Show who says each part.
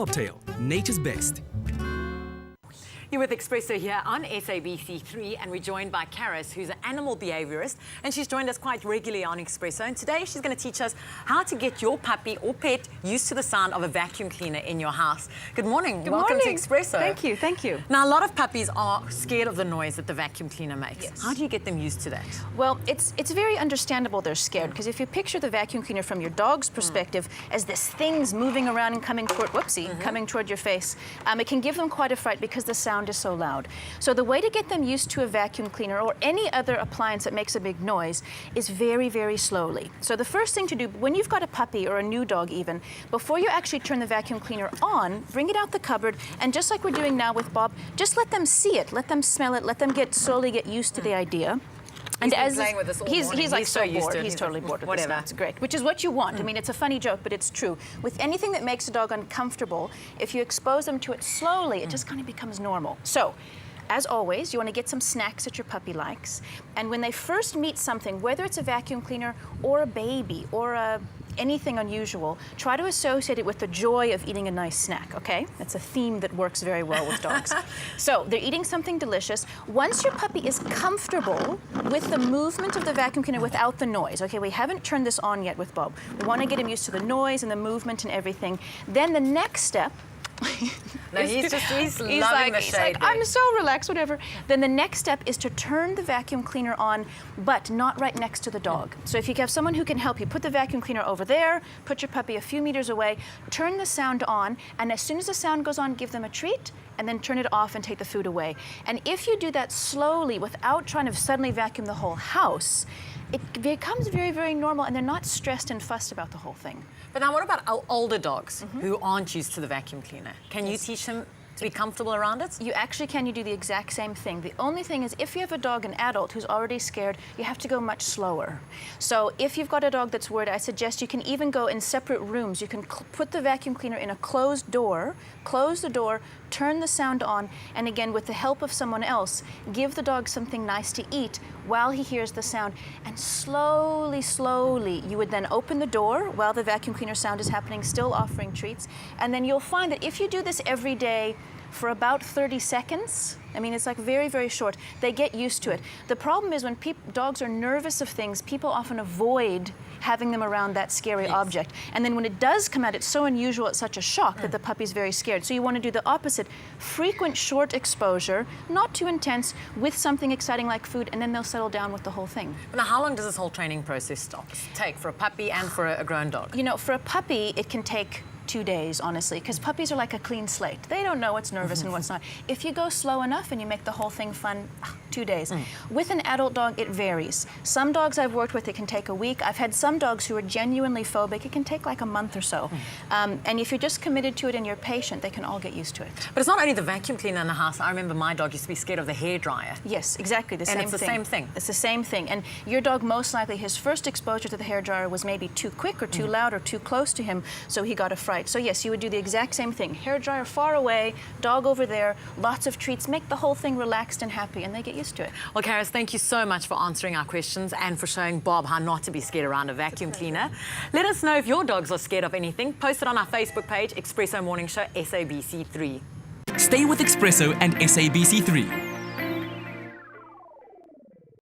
Speaker 1: Bobtail, nature's best.
Speaker 2: You're with eXpresso here on SABC3, and we're joined by Karis, who's an animal behaviorist, and she's joined us quite regularly on eXpresso. And today she's going to teach us how to get your puppy or pet used to the sound of a vacuum cleaner in your house. Good morning. Welcome to eXpresso.
Speaker 3: Thank you, thank you.
Speaker 2: Now, a lot of puppies are scared of the noise that the vacuum cleaner makes.
Speaker 3: Yes.
Speaker 2: How do you get them used to that?
Speaker 3: Well, it's very understandable they're scared, because if you picture the vacuum cleaner from your dog's perspective as this thing's moving around and coming toward, coming toward your face, it can give them quite a fright because the sound is so loud. So the way to get them used to a vacuum cleaner or any other appliance that makes a big noise is very, very slowly. So the first thing to do, when you've got a puppy or a new dog even, before you actually turn the vacuum cleaner on, bring it out the cupboard, and just like we're doing now with Bob, just let them see it, let them smell it, let them slowly get used to the idea.
Speaker 2: And as playing with this all morning.
Speaker 3: He's like so
Speaker 2: used
Speaker 3: bored.
Speaker 2: to it.
Speaker 3: He's totally bored with
Speaker 2: Whatever.
Speaker 3: this. That's great, which is what you want. I mean, it's a funny joke, but it's true. With anything that makes a dog uncomfortable, if you expose them to it slowly, it just kind of becomes normal. So, as always, you want to get some snacks that your puppy likes. And when they first meet something, whether it's a vacuum cleaner or a baby or anything unusual, try to associate it with the joy of eating a nice snack, okay? That's a theme that works very well with dogs. So they're eating something delicious. Once your puppy is comfortable with the movement of the vacuum cleaner without the noise, okay, we haven't turned this on yet with Bob. We want to get him used to the noise and the movement and everything. Then the next step,
Speaker 2: no, he's loving the shade.
Speaker 3: I'm so relaxed, whatever. Then the next step is to turn the vacuum cleaner on, but not right next to the dog. So if you have someone who can help you, put the vacuum cleaner over there, put your puppy a few meters away, turn the sound on, and as soon as the sound goes on, give them a treat, and then turn it off and take the food away. And if you do that slowly, without trying to suddenly vacuum the whole house, it becomes very, very normal, and they're not stressed and fussed about the whole thing.
Speaker 2: But now what about older dogs who aren't used to the vacuum cleaner? Can you teach them to be comfortable around it?
Speaker 3: You actually can. You do the exact same thing. The only thing is, if you have a dog, an adult, who's already scared, you have to go much slower. So if you've got a dog that's worried, I suggest you can even go in separate rooms. You can put the vacuum cleaner in a closed door, close the door, turn the sound on, and again, with the help of someone else, give the dog something nice to eat while he hears the sound. And slowly, slowly, you would then open the door while the vacuum cleaner sound is happening, still offering treats. And then you'll find that if you do this every day for about 30 seconds, I mean, it's like very, very short, they get used to it. The problem is when dogs are nervous of things, people often avoid having them around that scary object. And then when it does come out, it's so unusual, it's such a shock that the puppy's very scared. So you want to do the opposite. Frequent, short exposure, not too intense, with something exciting like food, and then they'll settle down with the whole thing.
Speaker 2: Now, how long does this whole training process take for a puppy and for a grown dog?
Speaker 3: You know, for a puppy, it can take 2 days, honestly, because puppies are like a clean slate. They don't know what's nervous and what's not. If you go slow enough and you make the whole thing fun, 2 days. With an adult dog, it varies. Some dogs I've worked with, it can take a week. I've had some dogs who are genuinely phobic. It can take like a month or so. And if you're just committed to it and you're patient, they can all get used to it.
Speaker 2: But it's not only the vacuum cleaner in the house. I remember my dog used to be scared of the hairdryer.
Speaker 3: Yes, exactly, the same thing.
Speaker 2: And it's the same thing.
Speaker 3: It's the same thing. And your dog, most likely, his first exposure to the hairdryer was maybe too quick or too loud or too close to him, so he got a fright. So yes, you would do the exact same thing. Hairdryer far away, dog over there, lots of treats, make the whole thing relaxed and happy, and they get used to it.
Speaker 2: Well, Karis, thank you so much for answering our questions and for showing Bob how not to be scared around a vacuum cleaner. Let us know if your dogs are scared of anything. Post it on our Facebook page, eXpresso Morning Show, SABC3.
Speaker 1: Stay with eXpresso and SABC3.